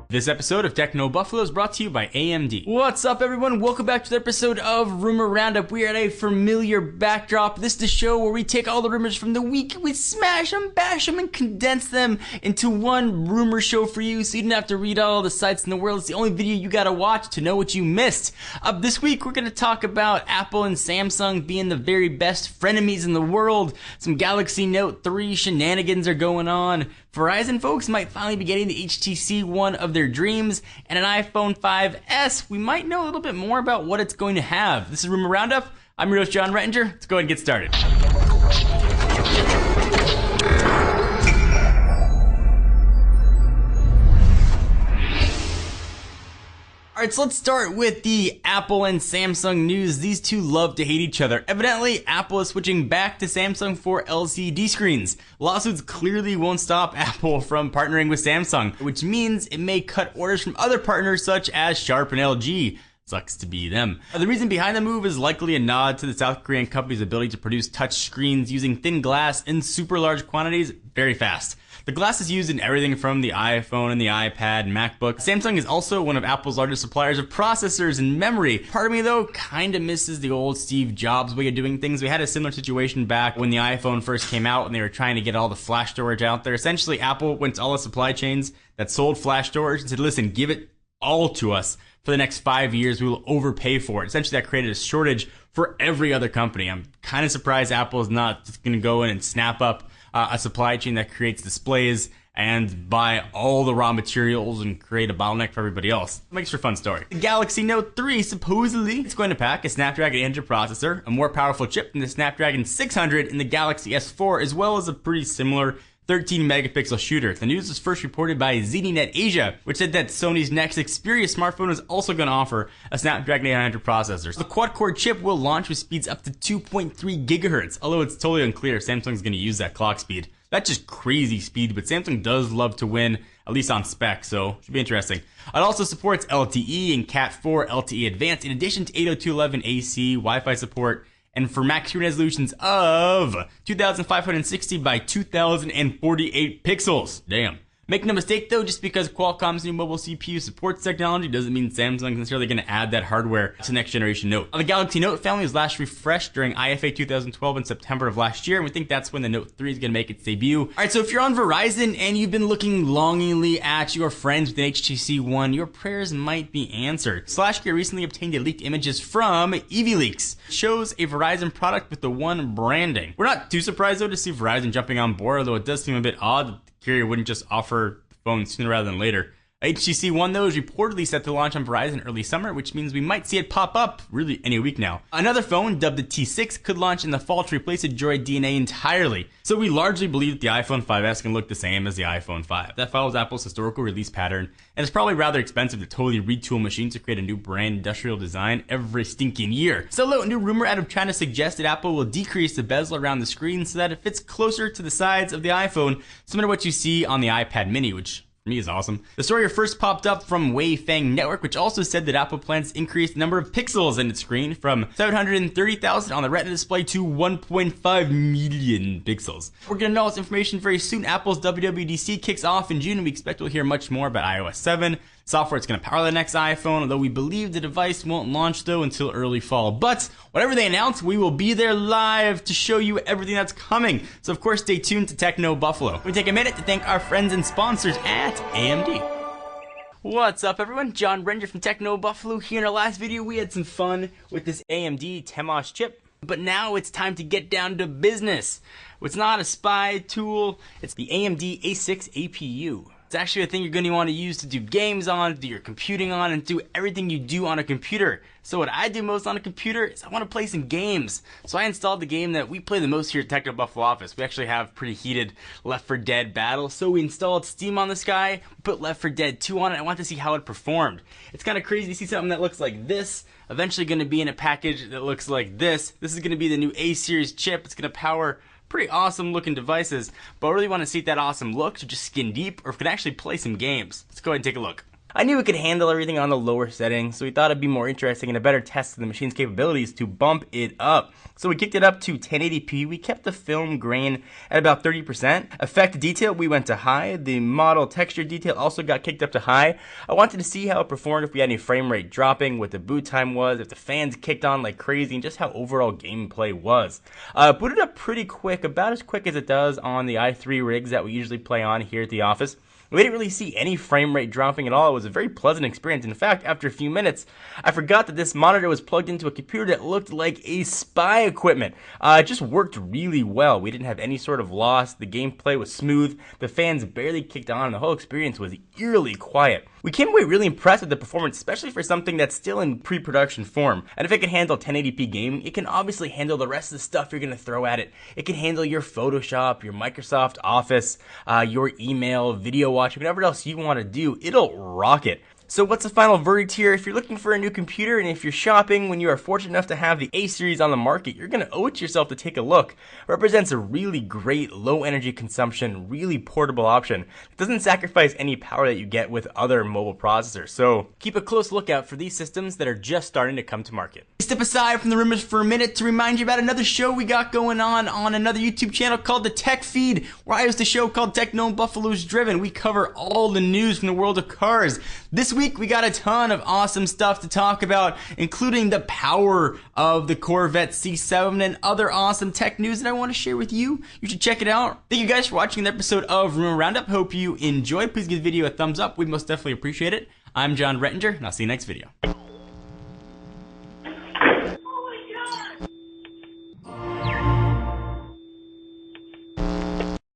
This episode of Techno Buffalo is brought to you by AMD. What's up, everyone? Welcome back to the episode of Rumor Roundup. We are at a familiar backdrop. This is the show where we take all the rumors from the week, we smash them, bash them, and condense them into one rumor show for you, so you don't have to read all the sites in the world. It's the only video you gotta watch to know what you missed. This week, we're gonna talk about Apple and Samsung being the very best frenemies in the world. Some Galaxy Note 3 shenanigans are going on. Verizon folks might finally be getting the HTC One of their dreams, and an iPhone 5S. We might know a little bit more about what it's going to have. This is Rumor Roundup. I'm your host, John Rettinger. Let's go ahead and get started. Alright, so let's start with the Apple and Samsung news. These two love to hate each other. Evidently, Apple is switching back to Samsung for LCD screens. Lawsuits clearly won't stop Apple from partnering with Samsung, which means it may cut orders from other partners such as Sharp and LG. Sucks to be them. The reason behind the move is likely a nod to the South Korean company's ability to produce touch screens using thin glass in super large quantities very fast. The glass is used in everything from the iPhone and the iPad and MacBook. Samsung is also one of Apple's largest suppliers of processors and memory. Part of me, though, kinda misses the old Steve Jobs way of doing things. We had a similar situation back when the iPhone first came out and they were trying to get all the flash storage out there. Essentially, Apple went to all the supply chains that sold flash storage and said, listen, give it all to us. For the next 5 years, we will overpay for it. Essentially, that created a shortage for every other company. I'm kind of surprised Apple is not just going to go in and snap up a supply chain that creates displays and buy all the raw materials and create a bottleneck for everybody else. It makes for a fun story. The Galaxy Note 3, supposedly, it's going to pack a Snapdragon 800 processor, a more powerful chip than the Snapdragon 600 in the Galaxy S4, as well as a pretty similar 13 megapixel shooter. The news was first reported by ZDNet Asia, which said that Sony's next Xperia smartphone is also going to offer a Snapdragon 800 processor. So the quad-core chip will launch with speeds up to 2.3 gigahertz, although it's totally unclear if Samsung's going to use that clock speed. That's just crazy speed, but Samsung does love to win, at least on spec, so should be interesting. It also supports LTE and Cat4 LTE Advanced, in addition to 802.11ac Wi-Fi support, and for max screen resolutions of 2560 by 2048 pixels. Damn. Make no mistake though, just because Qualcomm's new mobile CPU supports technology doesn't mean Samsung's necessarily going to add that hardware to the next generation Note. The Galaxy Note family was last refreshed during IFA 2012 in September of last year, and we think that's when the Note 3 is going to make its debut. Alright, so if you're on Verizon and you've been looking longingly at your friends with an HTC One, your prayers might be answered. SlashGear recently obtained leaked images from EasyLeaks. It shows a Verizon product with the One branding. We're not too surprised though to see Verizon jumping on board, although it does seem a bit odd that the carrier wouldn't just offer the phone sooner rather than later. HTC One, though, is reportedly set to launch on Verizon early summer, which means we might see it pop up really any week now. Another phone, dubbed the T6, could launch in the fall to replace the Droid DNA entirely. So we largely believe that the iPhone 5S can look the same as the iPhone 5. That follows Apple's historical release pattern, and it's probably rather expensive to totally retool machines to create a new brand industrial design every stinking year. So a new rumor out of China suggests that Apple will decrease the bezel around the screen so that it fits closer to the sides of the iPhone, similar to what you see on the iPad mini, which for me is awesome. The story first popped up from Wei Fang Network, which also said that Apple plans to increase the number of pixels in its screen from 730,000 on the Retina display to 1.5 million pixels. We're gonna know all this information very soon. Apple's WWDC kicks off in June, and we expect we'll hear much more about iOS 7. Software it's going to power the next iPhone, although we believe the device won't launch though until early fall. But whatever they announce, we will be there live to show you everything that's coming. So of course, stay tuned to Techno Buffalo. We take a minute to thank our friends and sponsors at AMD. What's up, everyone? John Rettinger from Techno Buffalo here. In our last video, we had some fun with this AMD TEMOS chip, but now it's time to get down to business. It's not a spy tool, it's the AMD A6 APU. It's actually a thing you're going to want to use to do games on, do your computing on, and do everything you do on a computer. So what I do most on a computer is I want to play some games. So I installed the game that we play the most here at Techno Buffalo office. We actually have pretty heated Left 4 Dead battle. So we installed Steam on this guy, put Left 4 Dead 2 on it. I want to see how it performed. It's kind of crazy to see something that looks like this. Eventually going to be in a package that looks like this. This is going to be the new A series chip. It's going to power pretty awesome looking devices, but I really want to see that awesome look to just skin deep, or if we can actually play some games. Let's go ahead and take a look. I knew it could handle everything on the lower settings, so we thought it'd be more interesting and a better test of the machine's capabilities to bump it up. So we kicked it up to 1080p, we kept the film grain at about 30%. Effect detail, we went to high. The model texture detail also got kicked up to high. I wanted to see how it performed, if we had any frame rate dropping, what the boot time was, if the fans kicked on like crazy, and just how overall gameplay was. Booted up pretty quick, about as quick as it does on the i3 rigs that we usually play on here at the office. We didn't really see any frame rate dropping at all. It was a very pleasant experience. In fact, after a few minutes, I forgot that this monitor was plugged into a computer that looked like a spy equipment. It just worked really well. We didn't have any sort of loss. The gameplay was smooth. The fans barely kicked on, and the whole experience was eerily quiet. We came away really impressed with the performance, especially for something that's still in pre-production form. And if it can handle 1080p gaming, it can obviously handle the rest of the stuff you're going to throw at it. It can handle your Photoshop, your Microsoft Office, your email, video watching, whatever else you want to do. It'll rock it. So what's the final verdict here? If you're looking for a new computer and if you're shopping when you are fortunate enough to have the A series on the market, you're going to owe it to yourself to take a look. It represents a really great low energy consumption, really portable option. It doesn't sacrifice any power that you get with other mobile processors. So keep a close lookout for these systems that are just starting to come to market. Step aside from the rumors for a minute to remind you about another show we got going on another YouTube channel called The Tech Feed, where I host a show called Techno and Buffalo's Driven. We cover all the news from the world of cars. This week we got a ton of awesome stuff to talk about, including the power of the Corvette C7 and other awesome tech news that I want to share with you. You should check it out. Thank you guys for watching the episode of Rumor Roundup. Hope you enjoyed. Please give the video a thumbs up. We'd most definitely appreciate it. I'm John Rettinger, and I'll see you next video.